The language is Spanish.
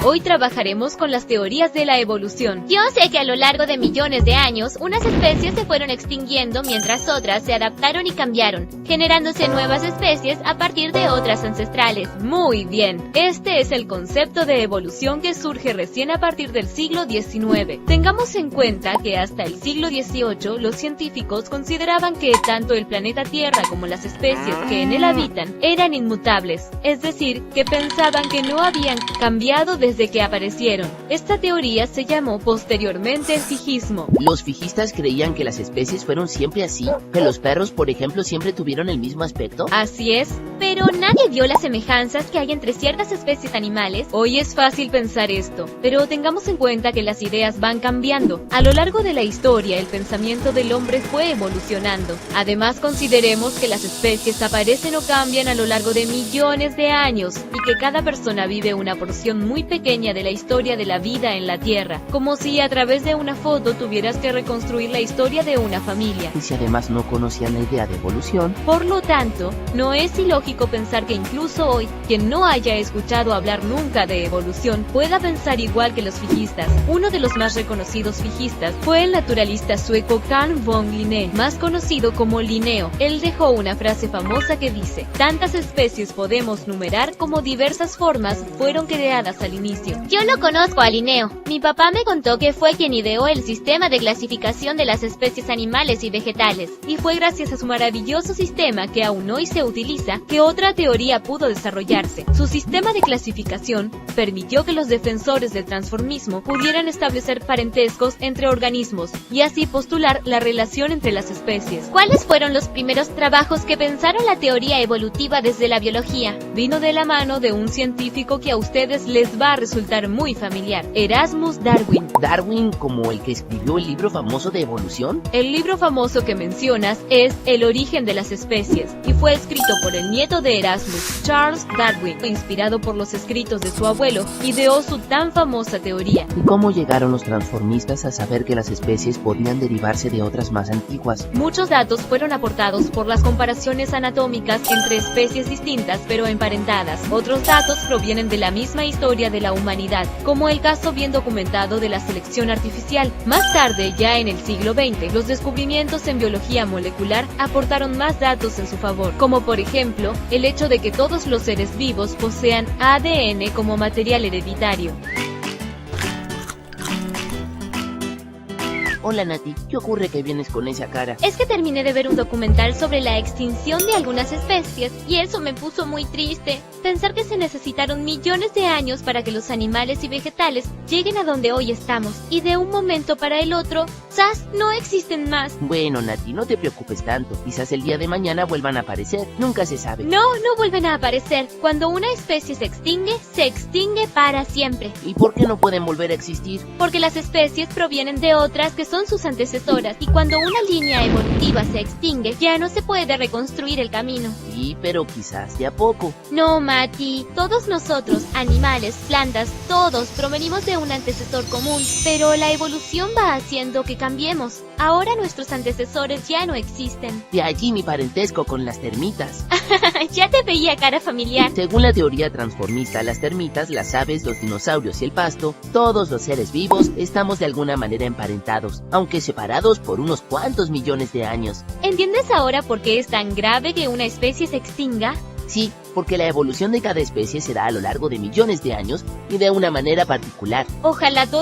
Hoy trabajaremos con las teorías de la evolución. Yo sé que a lo largo de millones de años, unas especies se fueron extinguiendo mientras otras se adaptaron y cambiaron, generándose nuevas especies a partir de otras ancestrales. Muy bien, este es el concepto de evolución que surge recién a partir del siglo XIX. Tengamos en cuenta que hasta el siglo XVIII los científicos consideraban que tanto el planeta Tierra como las especies que en él habitan eran inmutables, es decir, que pensaban que no habían cambiado desde que aparecieron. Esta teoría se llamó posteriormente el fijismo. Los fijistas creían que las especies fueron siempre así, que los perros, por ejemplo, siempre tuvieron el mismo aspecto. Así es, pero nadie vio las semejanzas que hay entre ciertas especies animales. Hoy es fácil pensar esto, pero tengamos en cuenta que las ideas van cambiando. A lo largo de la historia, el pensamiento del hombre fue evolucionando. Además, consideremos que las especies aparecen o cambian a lo largo de millones de años y que cada persona vive una porción muy pequeña de la historia de la vida en la Tierra, como si a través de una foto tuvieras que reconstruir la historia de una familia. Y si además no conocían la idea de evolución, por lo tanto, no es ilógico pensar que incluso hoy, quien no haya escuchado hablar nunca de evolución pueda pensar igual que los fijistas. Uno de los más reconocidos fijistas fue el naturalista sueco Carl von Linné, más conocido como Linneo. Él dejó una frase famosa que dice: tantas especies podemos numerar como diversas formas fueron creadas al inicio. Yo no conozco a Linneo. Mi papá me contó que fue quien ideó el sistema de clasificación de las especies animales y vegetales. Y fue gracias a su maravilloso sistema que aún hoy se utiliza que otra teoría pudo desarrollarse. Su sistema de clasificación permitió que los defensores del transformismo pudieran establecer parentescos entre organismos y así postular la relación entre las especies. ¿Cuáles fueron los primeros trabajos que pensaron la teoría evolutiva desde la biología? Vino de la mano de un científico que a ustedes les va a resultar muy familiar: Erasmus Darwin. ¿Darwin como el que escribió el libro famoso de evolución? El libro famoso que mencionas es El origen de las especies y fue escrito por el nieto de Erasmus, Charles Darwin. Inspirado por los escritos de su abuelo, ideó su tan famosa teoría. ¿Y cómo llegaron los transformistas a saber que las especies podían derivarse de otras más antiguas? Muchos datos fueron aportados por las comparaciones anatómicas entre especies distintas pero emparentadas. Otros datos provienen de la misma historia de la humanidad, como el caso bien documentado de la selección artificial. Más tarde, ya en el siglo XX, los descubrimientos en biología molecular aportaron más datos en su favor, como por ejemplo, el hecho de que todos los seres vivos posean ADN como material hereditario. Hola Nati, ¿qué ocurre que vienes con esa cara? Es que terminé de ver un documental sobre la extinción de algunas especies y eso me puso muy triste. Pensar que se necesitaron millones de años para que los animales y vegetales lleguen a donde hoy estamos y de un momento para el otro, ¡zas!, no existen más. Bueno Nati, no te preocupes tanto, quizás el día de mañana vuelvan a aparecer, nunca se sabe. No vuelven a aparecer. Cuando una especie se extingue para siempre. ¿Y por qué no pueden volver a existir? Porque las especies provienen de otras que son sus antecesoras, y cuando una línea evolutiva se extingue, ya no se puede reconstruir el camino. Sí, pero quizás de a poco. No, Mati, todos nosotros, animales, plantas, todos provenimos de un antecesor común, pero la evolución va haciendo que cambiemos. Ahora nuestros antecesores ya no existen. De allí mi parentesco con las termitas. Ya te veía cara familiar. Según la teoría transformista, las termitas, las aves, los dinosaurios y el pasto, todos los seres vivos estamos de alguna manera emparentados, aunque separados por unos cuantos millones de años. ¿Entiendes ahora por qué es tan grave que una especie se extinga? Sí, porque la evolución de cada especie se da a lo largo de millones de años y de una manera particular. Ojalá todos